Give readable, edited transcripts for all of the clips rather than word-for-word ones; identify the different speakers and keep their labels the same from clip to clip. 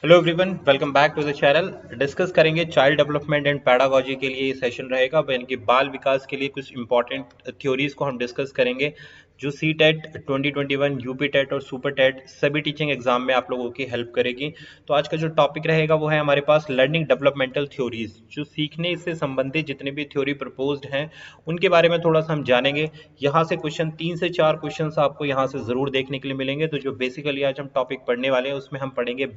Speaker 1: Hello everyone, welcome back to the channel. Discuss करेंगे child development and pedagogy के लिए ये सेशन रहेगा, यानी कि बाल विकास के लिए कुछ इंपॉर्टेंट थ्योरीज को हम डिस्कस करेंगे जो सी टेट 2021, यूपी टेट और सुपर टेट सभी टीचिंग एग्जाम में आप लोगों की हेल्प करेगी। तो आज का जो टॉपिक रहेगा वो है हमारे पास लर्निंग डेवलपमेंटल थ्योरीज, जो सीखने से संबंधित जितने भी थ्योरी प्रपोज्ड हैं उनके बारे में थोड़ा सा हम जानेंगे। यहाँ से क्वेश्चन 3 से 4 क्वेश्चन आपको यहाँ से जरूर देखने के लिए मिलेंगे। तो जो बेसिकली आज हम टॉपिक पढ़ने वाले हैं उसमें हम पढ़ेंगे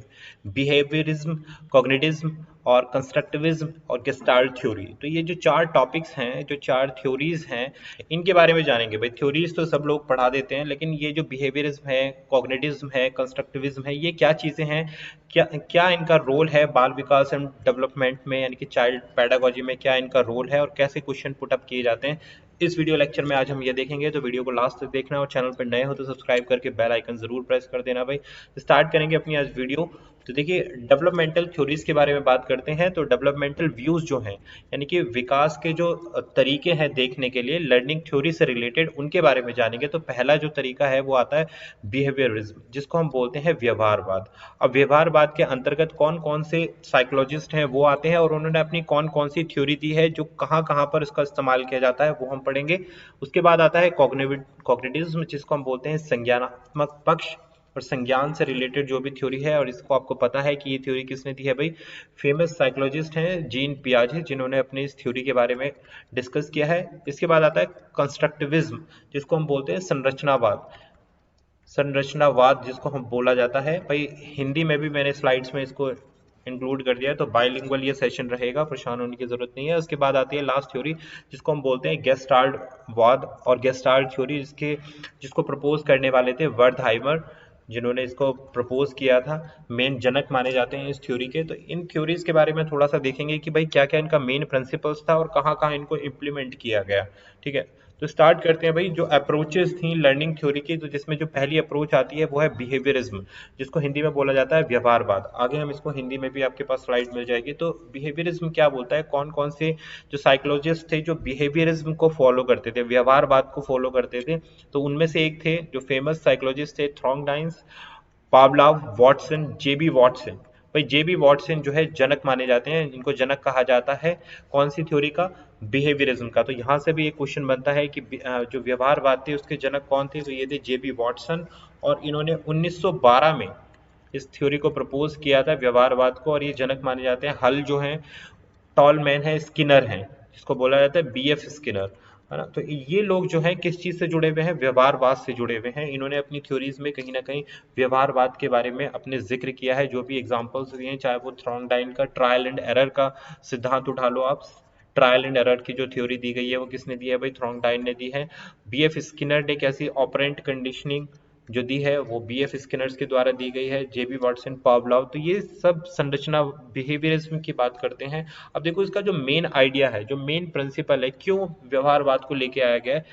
Speaker 1: बिहेवियरिज्म, कॉग्निटिज्म और कंस्ट्रक्टिविज्म और गेस्टाल्ट थ्योरी। तो ये जो 4 टॉपिक्स हैं, जो 4 थ्योरीज हैं, इनके बारे में जानेंगे। भाई थ्योरीज तो सब लोग पढ़ा देते हैं, लेकिन ये जो बिहेवियरिज्म है, कॉग्निटिज्म है, कंस्ट्रक्टिविज्म है, ये क्या चीज़ें हैं, क्या क्या इनका रोल है बाल विकास एंड डेवलपमेंट में, यानी कि चाइल्ड पैडागोजी में क्या इनका रोल है और कैसे क्वेश्चन पुट अप किए जाते हैं, इस वीडियो लेक्चर में आज हम ये देखेंगे। तो वीडियो को लास्ट तक देखना और चैनल पर नए हो तो सब्सक्राइब करके बेल आइकन जरूर प्रेस कर देना। भाई स्टार्ट करेंगे अपनी आज वीडियो। तो देखिए, डेवलपमेंटल थ्योरीज के बारे में बात करते हैं। तो डेवलपमेंटल व्यूज जो हैं, यानी कि विकास के जो तरीके हैं देखने के लिए लर्निंग थ्योरी से रिलेटेड, उनके बारे में जानेंगे। तो पहला जो तरीका है वो आता है बिहेवियरिज्म, जिसको हम बोलते हैं व्यवहारवाद। अब व्यवहारवाद के अंतर्गत कौन कौन से साइकोलॉजिस्ट हैं वो आते हैं और उन्होंने अपनी कौन कौन सी थ्योरी दी है, जो कहाँ कहाँ पर इसका इस्तेमाल किया जाता है, वो हम पढ़ेंगे। उसके बाद आता है कॉग्निटिज्म, जिसको हम बोलते हैं संज्ञानात्मक पक्ष और संज्ञान से रिलेटेड जो भी थ्योरी है। और इसको आपको पता है कि ये थ्योरी किसने दी है? भाई फेमस साइकोलॉजिस्ट हैं जीन पियाजे, जिन्होंने अपने इस थ्योरी के बारे में डिस्कस किया है। इसके बाद आता है कंस्ट्रक्टिविज्म, जिसको हम बोलते हैं संरचनावाद। संरचनावाद जिसको हम बोला जाता है, भाई हिंदी में भी मैंने स्लाइड्स में इसको इंक्लूड कर दिया है, तो बाइलिंगुअल ये सेशन रहेगा, परेशान होने की जरूरत नहीं है। उसके बाद आती है लास्ट थ्योरी, जिसको हम बोलते हैं गेस्टाल्ट वाद और गेस्टाल्ट थ्योरी, जिसको प्रपोज करने वाले थे वर्थहाइमर, जिन्होंने इसको प्रपोज किया था, मेन जनक माने जाते हैं इस थ्योरी के। तो इन थ्योरीज के बारे में थोड़ा सा देखेंगे कि भाई क्या क्या इनका मेन प्रिंसिपल्स था और कहाँ कहाँ इनको इम्प्लीमेंट किया गया। ठीक है, तो स्टार्ट करते हैं। भाई जो अप्रोचेस थी लर्निंग थ्योरी की, तो जिसमें जो पहली अप्रोच आती है वो है बिहेवियरिज्म, जिसको हिंदी में बोला जाता है व्यवहारवाद। आगे हम इसको हिंदी में भी आपके पास स्लाइड मिल जाएगी। तो बिहेवियरिज्म क्या बोलता है, कौन कौन से जो साइकोलॉजिस्ट थे जो बिहेवियरिज्म को फॉलो करते थे, व्यवहारवाद को फॉलो करते थे, तो उनमें से एक थे जो फेमस साइकोलॉजिस्ट थे थ्रॉन्गडाइन्स, पावलाव, वॉटसन, जेबी वॉटसन। भाई जेबी वॉटसन जो है जनक माने जाते हैं, इनको जनक कहा जाता है कौन सी थ्योरी का? बिहेवियरिज्म का। तो यहाँ से भी एक क्वेश्चन बनता है कि जो व्यवहारवाद थे उसके जनक कौन थे? तो ये थे जेबी वॉटसन, और इन्होंने 1912 में इस थ्योरी को प्रपोज किया था व्यवहारवाद को। और ये जनक माने जाते हैं। हल जो है टॉल मैन है, स्किनर है, जिसको बोला जाता है बीएफ स्किनर, है ना। तो ये लोग जो है किस चीज से जुड़े हुए हैं? व्यवहारवाद से जुड़े हुए हैं। इन्होंने अपनी थ्योरीज में कहीं ना कहीं व्यवहारवाद के बारे में अपने जिक्र किया है। जो भी एग्जांपल्स दिए हैं, चाहे वो थ्रॉन्गडाइन का ट्रायल एंड एरर का सिद्धांत उठा लो आप, ट्रायल एंड एरर की जो थ्योरी दी गई है वो किसने दी है? भाई थ्रॉन्गडाइन ने दी है। बीएफ स्किनर ने कैसी ऑपरेंट कंडीशनिंग जो दी है वो बीएफ स्किनर्स के द्वारा दी गई है, जेबी वॉटसन, पावलोव। तो ये सब संरचना बिहेवियरिज्म की बात करते हैं। अब देखो इसका जो मेन आइडिया है, जो मेन प्रिंसिपल है, क्यों व्यवहारवाद को लेके आया गया है।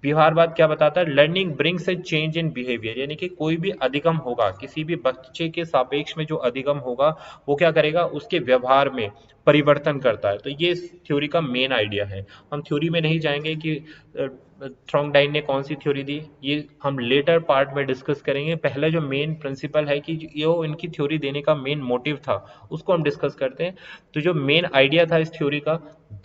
Speaker 1: व्यवहारवाद क्या बताता है? Learning brings A change in behaviour, यानी कि कोई भी अधिगम होगा, किसी भी बच्चे के सापेक्ष में जो अधिगम होगा वो क्या करेगा? उसके व्यवहार में परिवर्तन करता है। तो ये इस थ्योरी का मेन आइडिया है। हम थ्योरी में नहीं जाएंगे कि थ्रॉन्गडाइन ने कौन सी थ्योरी दी, ये हम लेटर पार्ट में डिस्कस करेंगे। पहले जो मेन प्रिंसिपल है कि ये इनकी थ्योरी देने का मेन मोटिव था, उसको हम डिस्कस करते हैं। तो जो मेन आइडिया था इस थ्योरी का,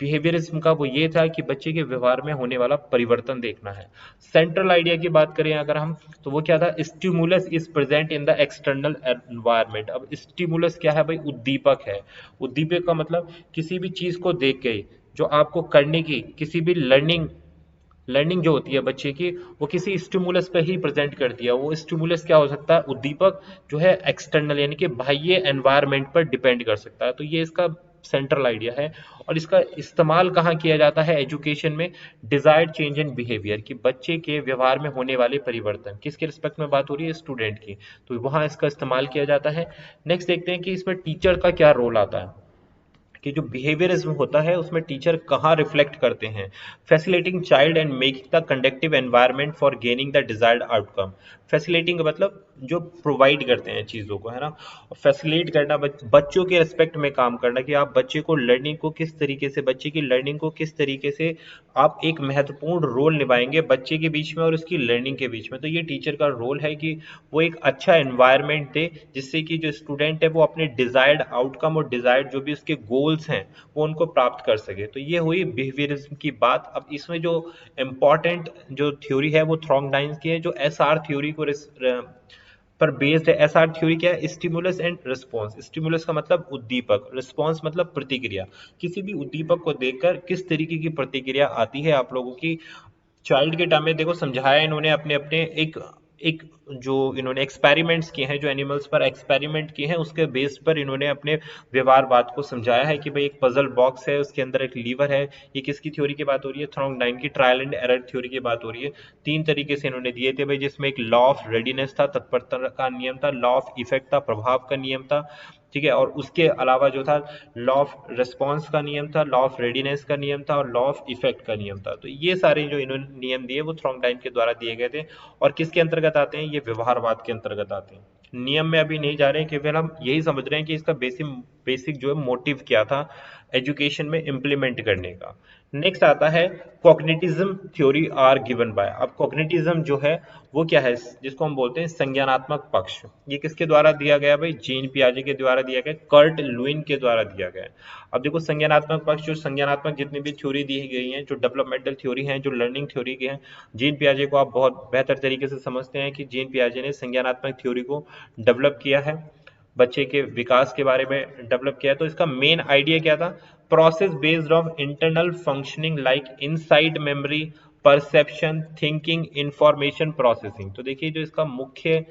Speaker 1: बिहेवियरिज्म का, वो ये था कि बच्चे के व्यवहार में होने वाला परिवर्तन देखना है। सेंट्रल आइडिया की बात करें अगर हम, तो वो क्या था? Stimulus is present in the external environment. अब स्टिमुलस क्या है? भाई उद्दीपक है। उद्दीपक का मतलब किसी भी चीज को देख के जो आपको करने की, किसी भी लर्निंग जो होती है बच्चे की, वो किसी स्टिमुलस पे ही प्रेजेंट कर दिया। वो स्टिमुलस क्या हो सकता है? उद्दीपक जो है एक्सटर्नल, यानी कि बाह्य एनवायरनमेंट पर डिपेंड कर सकता है। तो ये इसका सेंट्रल आइडिया है। और इसका इस्तेमाल कहाँ किया जाता है? एजुकेशन में। डिजायर्ड चेंज इन बिहेवियर, कि बच्चे के व्यवहार में होने वाले परिवर्तन, किसके रिस्पेक्ट में बात हो रही है? स्टूडेंट की। तो वहाँ इसका इस्तेमाल किया जाता है। नेक्स्ट देखते हैं कि इसमें टीचर का क्या रोल आता है, कि जो बिहेवियरिज्म होता है उसमें टीचर कहाँ रिफ्लेक्ट करते हैं। Facilitating child and making the conductive environment for gaining the desired outcome. Facilitating मतलब जो प्रोवाइड करते हैं चीज़ों को, है ना। फैसिलिटेट करना, बच्चों के रिस्पेक्ट में काम करना, कि आप बच्चे को लर्निंग को किस तरीके से, बच्चे की लर्निंग को किस तरीके से आप एक महत्वपूर्ण रोल निभाएंगे बच्चे के बीच में और उसकी लर्निंग के बीच में। तो ये टीचर का रोल है कि वो एक अच्छा एनवायरनमेंट दे जिससे कि जो स्टूडेंट है वो अपने डिजायर्ड आउटकम और डिजायर्ड जो भी उसके गोल्स हैं वो उनको प्राप्त कर सके। तो ये हुई बिहेवियरिज्म की बात। अब इसमें जो इम्पोर्टेंट जो थ्योरी है वो थॉर्नडाइन की है, जो एसआर थ्योरी को पर बेस्ड है। एसआर थ्योरी क्या है? Stimulus and response. स्टिमुलस का मतलब उद्दीपक, रिस्पॉन्स मतलब प्रतिक्रिया। किसी भी उद्दीपक को देखकर किस तरीके की प्रतिक्रिया आती है आप लोगों की। चाइल्ड के टर्म में देखो समझाया इन्होंने अपने अपने एक एक जो इन्होंने एक्सपेरिमेंट्स किए हैं, जो एनिमल्स पर एक्सपेरिमेंट किए हैं उसके बेस पर इन्होंने अपने व्यवहार बात को समझाया है कि भाई एक पजल बॉक्स है, उसके अंदर एक लीवर है। ये किसकी थ्योरी की बात हो रही है? थॉर्नडाइन की ट्रायल एंड एरर थ्योरी की बात हो रही है। तीन तरीके से इन्होंने दिए थे भाई, जिसमें एक लॉ ऑफ रेडीनेस था, तत्परता का नियम था, लॉ ऑफ इफेक्ट था, प्रभाव का नियम था, ठीक है, और उसके अलावा जो था लॉ ऑफ रिस्पॉन्स का नियम था, लॉ ऑफ रेडीनेस का नियम था और लॉ ऑफ इफेक्ट का नियम था। तो ये सारे जो इन्होंने नियम दिए वो थॉर्नडाइन के द्वारा दिए गए थे। और किसके अंतर्गत आते हैं? ये व्यवहारवाद के अंतर्गत आते हैं। नियम में अभी नहीं जा रहे हैं, केवल हम यही समझ रहे हैं कि इसका बेसिक जो है मोटिव क्या था एजुकेशन में इम्प्लीमेंट करने का। नेक्स्ट आता है कॉग्निटिज्म थ्योरी आर गिवन बाय। अब कॉग्निटिज्म जो है वो क्या है? जिसको हम बोलते हैं संज्ञानात्मक पक्ष। ये किसके द्वारा दिया गया भाई? जीन पियाजे के द्वारा दिया गया, कर्ट लुइन के द्वारा दिया गया। अब देखो संज्ञानात्मक पक्ष, जो संज्ञानात्मक जितनी भी थ्योरी दी गई हैं, जो डेवलपमेंटल थ्योरी हैं, जो लर्निंग थ्योरी की हैं, जीन पियाजे को आप बहुत बेहतर तरीके से समझते हैं कि जीन पियाजे ने संज्ञानात्मक थ्योरी को डेवलप किया है, बच्चे के विकास के बारे में डेवलप किया है। तो इसका मेन आइडिया क्या था? Process based of internal functioning like inside memory, perception, thinking, information processing. तो देखिए जो इसका मुख्य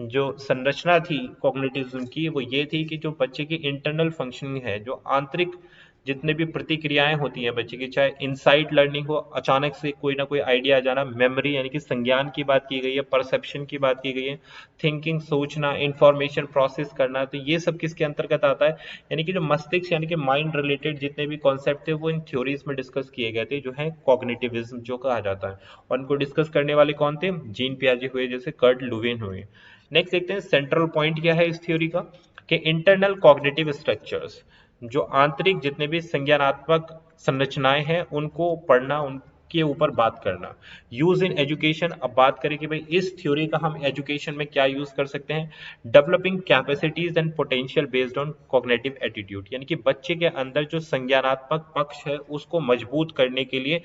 Speaker 1: जो संरचना थी कॉग्निटिज्म की वो ये थी कि जो बच्चे की इंटरनल फंक्शनिंग है, जो आंतरिक जितने भी प्रतिक्रियाएं होती हैं बच्चे की, चाहे इनसाइट लर्निंग हो, अचानक से कोई ना कोई आइडिया आ जाना, मेमोरी यानी कि संज्ञान की बात की गई है, परसेप्शन की बात की गई है, थिंकिंग सोचना, इंफॉर्मेशन प्रोसेस करना, तो ये सब किसके अंतर्गत आता है? यानी कि जो मस्तिष्क यानी कि माइंड रिलेटेड जितने भी कॉन्सेप्ट थे वो इन थ्योरीज में डिस्कस किए गए थे, जो है कॉग्निटिविज्म जो कहा जाता है। और इनको डिस्कस करने वाले कौन थे? जीन पियाजे हुए, जैसे कर्ट लुविन हुए। नेक्स्ट देखते हैं सेंट्रल पॉइंट क्या है इस थ्योरी का, कि इंटरनल कॉग्निटिव स्ट्रक्चर्स, जो आंतरिक जितने भी संज्ञानात्मक संरचनाएं हैं उनको पढ़ना, उनके ऊपर बात करना। यूज इन एजुकेशन, अब बात करें कि भाई इस थ्योरी का हम एजुकेशन में क्या यूज कर सकते हैं। Developing capacities and potential based on cognitive attitude, यानी कि बच्चे के अंदर जो संज्ञानात्मक पक्ष है उसको मजबूत करने के लिए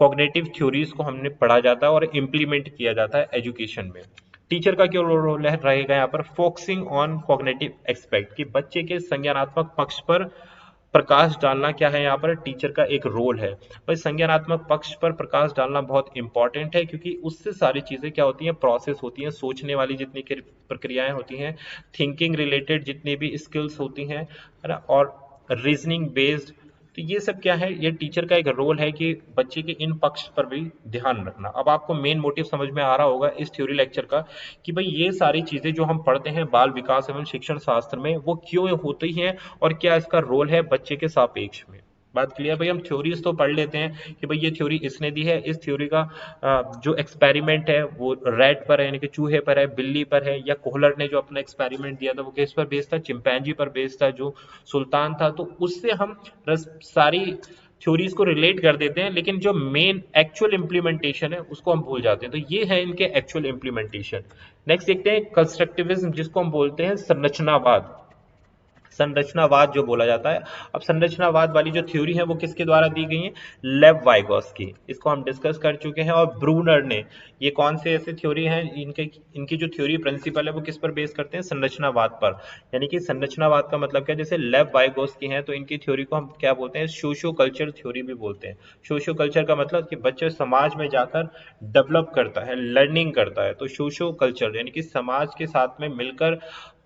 Speaker 1: कॉग्निटिव थ्योरीज को हमने पढ़ा जाता है और इम्प्लीमेंट किया जाता है एजुकेशन में। टीचर का क्या रोल रहेगा यहाँ पर? फोकसिंग ऑन कॉग्निटिव एक्सपेक्ट, कि बच्चे के संज्ञानात्मक पक्ष पर प्रकाश डालना क्या है यहाँ पर? टीचर का एक रोल है। भाई संज्ञानात्मक पक्ष पर प्रकाश डालना बहुत इंपॉर्टेंट है, क्योंकि उससे सारी चीजें क्या होती हैं? प्रोसेस होती हैं, सोचने वाली जितनी प्रक्रियाएं होती हैं, थिंकिंग रिलेटेड जितनी भी स्किल्स होती हैं, है ना, और रीजनिंग बेस्ड। तो ये सब क्या है? ये टीचर का एक रोल है कि बच्चे के इन पक्ष पर भी ध्यान रखना। अब आपको मेन मोटिव समझ में आ रहा होगा इस थ्योरी लेक्चर का कि भाई ये सारी चीजें जो हम पढ़ते हैं बाल विकास एवं शिक्षण शास्त्र में वो क्यों होती हैं और क्या इसका रोल है बच्चे के सापेक्ष में। बात क्लियर? भाई हम थ्योरीज तो पढ़ लेते हैं कि भाई ये थ्योरी इसने दी है, इस थ्योरी का जो एक्सपेरिमेंट है वो रैट पर है, यानी कि चूहे पर है, बिल्ली पर है, या कोहलर ने जो अपना एक्सपेरिमेंट दिया था वो किस पर बेस्ड था? चिंपैंजी पर बेस्ड था, जो सुल्तान था। तो उससे हम सारी थ्योरीज को रिलेट कर देते हैं, लेकिन जो मेन एक्चुअल इंप्लीमेंटेशन है उसको हम भूल जाते हैं। तो ये है इनके एक्चुअल इंप्लीमेंटेशन। नेक्स्ट देखते हैं कंस्ट्रक्टिविज्म, जिसको हम बोलते हैं संरचनावाद। संरचनावाद जो बोला जाता है, अब संरचनावाद वाली जो थ्योरी है वो किसके द्वारा दी गई है? लेव वाइगोस्की, इसको हम डिस्कस कर चुके हैं, और ब्रूनर ने। ये कौन से ऐसे थ्योरी हैं? इनकी जो थ्योरी प्रिंसिपल है वो किस पर बेस करते हैं? संरचनावाद पर। यानी कि संरचनावाद का मतलब क्या? जैसे लेव वाइगोस्की हैं तो इनकी थ्योरी को हम क्या बोलते हैं? सोशियो कल्चर थ्योरी भी बोलते हैं। सोशियो कल्चर का मतलब कि बच्चे समाज में जाकर डेवलप करता है, लर्निंग करता है। तो सोशियो कल्चर यानी कि समाज के साथ में मिलकर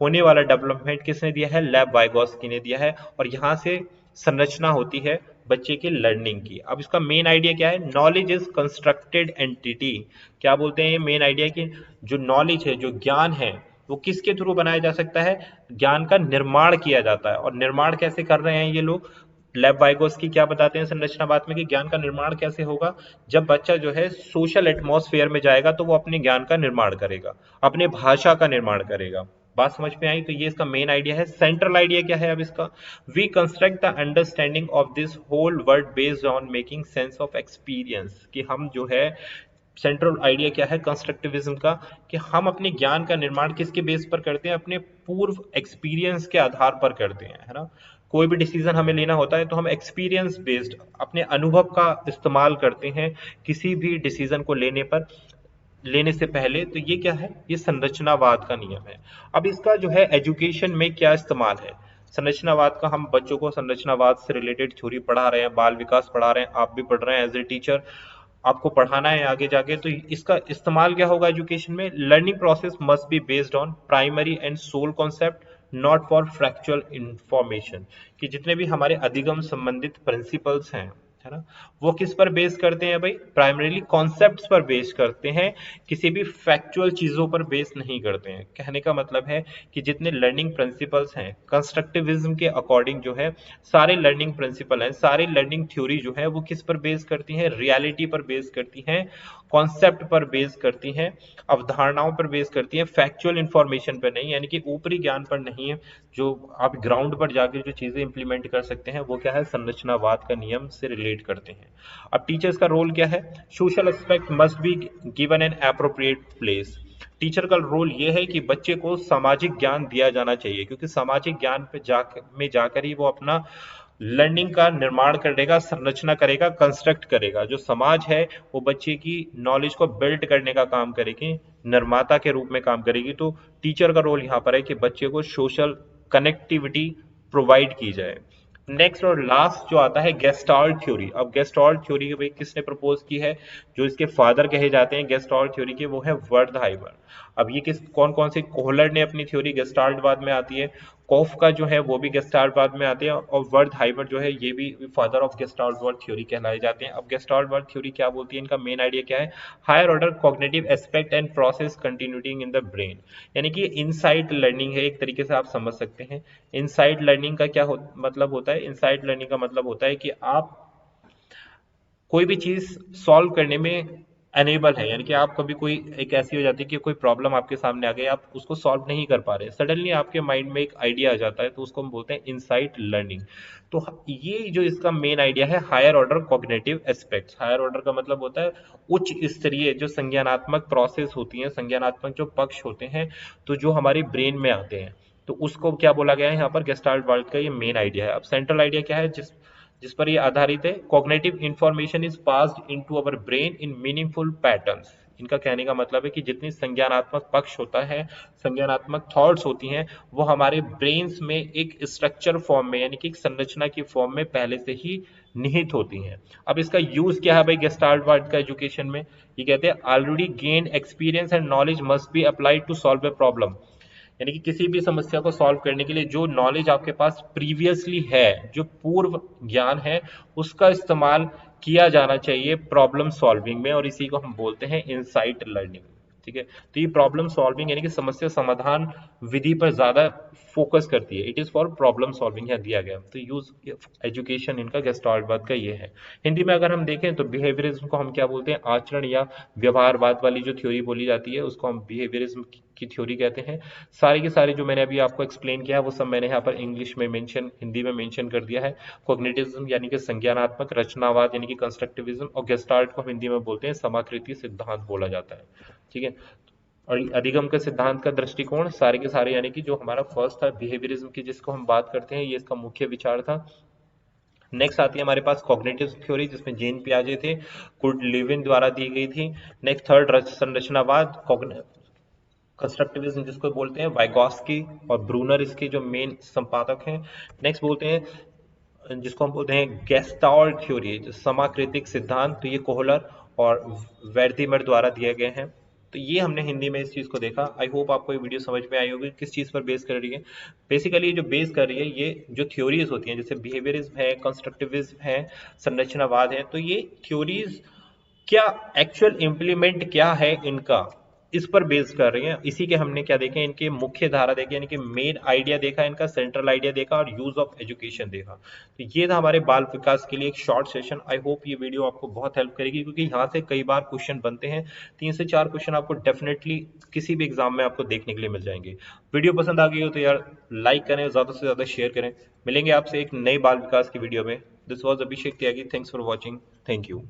Speaker 1: होने वाला डेवलपमेंट किसने दिया है? लेव वाइगोस्की ने दिया है। और यहाँ से संरचना होती है बच्चे की लर्निंग की। अब इसका मेन आइडिया क्या है? Knowledge is constructed entity. क्या बोलते हैं ये मेन आइडिया? कि जो नॉलेज है, जो ज्ञान है, वो किसके थ्रू बनाया जा सकता है? ज्ञान का निर्माण किया जाता है। और निर्माण कैसे कर रहे हैं ये लोग? लेव वाइगोस्की क्या बताते हैं संरचनावाद में कि ज्ञान का निर्माण कैसे होगा, जब बच्चा जो है सोशल एटमॉस्फेयर में जाएगा तो वो अपने ज्ञान का निर्माण करेगा, अपने भाषा का निर्माण करेगा। बात समझ में आई? तो ये इसका मेन आइडिया है। सेंट्रल आइडिया क्या है अब इसका? We construct the understanding of this whole world based on making sense of experience, कि हम जो है सेंट्रल आइडिया क्या है कंस्ट्रक्टिविज्म का, कि हम अपने ज्ञान का निर्माण किसके बेस पर करते हैं? अपने पूर्व एक्सपीरियंस के आधार पर करते हैं, है ना। कोई भी डिसीजन हमें लेना होता है तो हम एक्सपीरियंस बेस्ड अपने अनुभव का इस्तेमाल करते हैं किसी भी डिसीजन को लेने से पहले। तो ये क्या है? ये संरचनावाद का नियम है। अब इसका जो है एजुकेशन में क्या इस्तेमाल है? संरचनावाद का हम बच्चों को संरचनावाद से रिलेटेड थ्योरी पढ़ा रहे हैं, बाल विकास पढ़ा रहे हैं, आप भी पढ़ रहे हैं एज ए टीचर, आपको पढ़ाना है आगे जाके, तो इसका इस्तेमाल क्या होगा एजुकेशन में? Learning process must be based on primary and sole concept, not for factual information, कि जितने भी हमारे अधिगम संबंधित प्रिंसिपल्स हैं, है ना, वो किस पर बेस करते हैं भाई? प्राइमरीली कॉन्सेप्ट्स पर बेस करते हैं, किसी भी फैक्चुअल चीजों पर बेस नहीं करते हैं। कहने का मतलब है कि जितने लर्निंग प्रिंसिपल्स हैं कंस्ट्रक्टिविज्म के अकॉर्डिंग जो है सारे लर्निंग प्रिंसिपल हैं, सारी लर्निंग थ्योरी जो है वो किस पर बेस करती हैं? रियलिटी पर बेस करती हैं, कॉन्सेप्ट पर बेस करती हैं, अवधारणाओं पर बेस करती हैं, फैक्चुअल इंफॉर्मेशन पर नहीं, यानी कि ऊपरी ज्ञान पर नहीं है। जो आप ग्राउंड पर जाकर जो चीजें इंप्लीमेंट कर सकते हैं वो क्या है? संरचनावाद का नियम से रिलेट करते हैं। अब टीचर्स का रोल क्या है? Social aspect must be given an appropriate place. Teacher का रोल ये है कि बच्चे को सामाजिक ज्ञान दिया जाना चाहिए, क्योंकि सामाजिक ज्ञान पे जाकर ही वो अपना लर्निंग का निर्माण करेगा, संरचना करेगा, कंस्ट्रक्ट करेगा। जो समाज है वो बच्चे की नॉलेज को बिल्ड करने का काम करेगी, निर्माता के रूप में काम करेगी। तो टीचर का रोल यहाँ पर है कि बच्चे को सोशल कनेक्टिविटी प्रोवाइड की जाए। नेक्स्ट और लास्ट जो आता है गेस्टाल्ट थ्योरी। अब गेस्टाल्ट थ्योरी भाई किसने प्रपोज की है? जो इसके फादर कहे जाते हैं गेस्टाल्ट थ्योरी के, वो है वर्डहाइमर। अब ये कौन कौन से? कोहलर ने अपनी थ्योरी गेस्टाल्टवाद में आती है, कॉफ का जो है वो भी गेस्टाल्टवाद में आते हैं, और वर्डहाइमर जो है ये भी फादर ऑफ गेस्टाल्टवाद थ्योरी कहलाए जाते हैं। अब गेस्टाल्टवाद थ्योरी क्या बोलती है? इनका मेन आइडिया क्या है? Higher order cognitive aspect and process continuity in the brain, यानी कि इनसाइट लर्निंग है एक तरीके से आप समझ सकते हैं। इनसाइट लर्निंग का क्या मतलब होता है? इनसाइट लर्निंग का मतलब होता है कि आप कोई भी चीज सॉल्व करने में अनेबल है, यानी कि आप कभी कोई एक ऐसी हो जाती है कि कोई प्रॉब्लम आपके सामने आ गई, आप उसको सॉल्व नहीं कर पा रहे, सडनली आपके माइंड में एक आइडिया आ जाता है, तो उसको हम बोलते हैं इनसाइट लर्निंग। तो ये जो इसका मेन आइडिया है higher order cognitive aspects. Higher order का मतलब होता है उच्च स्तरीय जो संज्ञानात्मक प्रोसेस होती है, संज्ञानात्मक जो पक्ष होते हैं, तो जो हमारे ब्रेन में आते हैं, तो उसको क्या बोला गया है यहाँ पर? गेस्टाल्टवाद का ये मेन आइडिया है। अब सेंट्रल आइडिया क्या है जिस पर ये आधारित है? Cognitive information is passed into our brain in meaningful patterns. इनका कहने का मतलब है कि जितनी संज्ञानात्मक पक्ष होता है, संज्ञानात्मक थॉट्स होती हैं, वो हमारे ब्रेन्स में एक स्ट्रक्चर फॉर्म में, यानी कि एक संरचना की फॉर्म में पहले से ही निहित होती हैं। अब इसका यूज क्या है भाई गेस्टाल्टवाद का एजुकेशन में? ये कहते हैं already gain experience and knowledge must be applied to solve a problem, यानी कि किसी भी समस्या को सॉल्व करने के लिए जो नॉलेज आपके पास प्रीवियसली है, जो पूर्व ज्ञान है, उसका इस्तेमाल किया जाना चाहिए प्रॉब्लम सॉल्विंग में, और इसी को हम बोलते हैं इनसाइट लर्निंग। ठीक है, तो ये प्रॉब्लम सॉल्विंग यानी कि समस्या समाधान विधि पर ज्यादा फोकस करती है। It is for problem solving यहाँ दिया गया। तो यूज एजुकेशन इनका गेस्टाल्टवाद का ये है। हिंदी में अगर हम देखें तो बिहेवियरिज्म को हम क्या बोलते हैं? आचरण या व्यवहारवाद वाली जो थ्योरी बोली जाती है उसको हम बिहेवियरिज्म की थ्योरी कहते हैं। सारे के सारे जो मैंने अभी आपको एक्सप्लेन किया है वो सब मैंने यहाँ पर इंग्लिश में मेंशन, हिंदी में मेंशन कर दिया है। कॉग्निटिज्म यानी कि संज्ञानात्मक, रचनावाद यानी कि कंस्ट्रक्टिविज्म, और गेस्टाल्ट को हम हिंदी में बोलते हैं समाकृति सिद्धांत बोला जाता है। ठीक है, और अधिगम के सिद्धांत का दृष्टिकोण सारे के सारे, यानी कि जो हमारा फर्स्ट था बिहेवियरिज्म की जिसको हम बात करते हैं, ये इसका मुख्य विचार था। नेक्स्ट आती है हमारे पास कॉग्निटिव थ्योरी जिसमें जेन पियाजे थे, कुर्ट लेविन द्वारा दी गई थी। नेक्स्ट थर्ड संरचनावाद कंस्ट्रक्टिविज्म जिसको बोलते हैं, वाइगॉस्की और ब्रूनर इसके जो मेन संपादक हैं। नेक्स्ट बोलते हैं जिसको हम बोलते हैं गेस्टाल्ट थ्योरी, जो समाकृतिक सिद्धांत, तो ये कोहलर और वेर्थिमर द्वारा दिए गए हैं। तो ये हमने हिंदी में इस चीज को देखा। आई होप आपको ये वीडियो समझ में आई होगी किस चीज पर बेस कर रही है। बेसिकली जो बेस कर रही है ये जो थ्योरीज होती हैं, जैसे बिहेवियरिज्म है, कंस्ट्रक्टिविज्म है, संरचनावाद है, तो ये थ्योरीज क्या एक्चुअल इंप्लीमेंट क्या है इनका, इस पर बेस कर रही है। इसी के हमने क्या देखे, इनके मुख्य धारा देखे, यानी कि मेन आइडिया देखा, इनका सेंट्रल आइडिया देखा और यूज ऑफ एजुकेशन देखा। तो ये था हमारे बाल विकास के लिए एक शॉर्ट सेशन। आई होप ये वीडियो आपको बहुत हेल्प करेगी, क्योंकि यहाँ से कई बार क्वेश्चन बनते हैं। 3 से 4 क्वेश्चन आपको डेफिनेटली किसी भी एग्जाम में आपको देखने के लिए मिल जाएंगे। वीडियो पसंद आ गई हो तो यार लाइक करें, ज्यादा से ज्यादा शेयर करें। मिलेंगे आपसे एक नई बाल विकास की वीडियो में। This was Abhishek Tyagi. Thanks for watching. Thank you.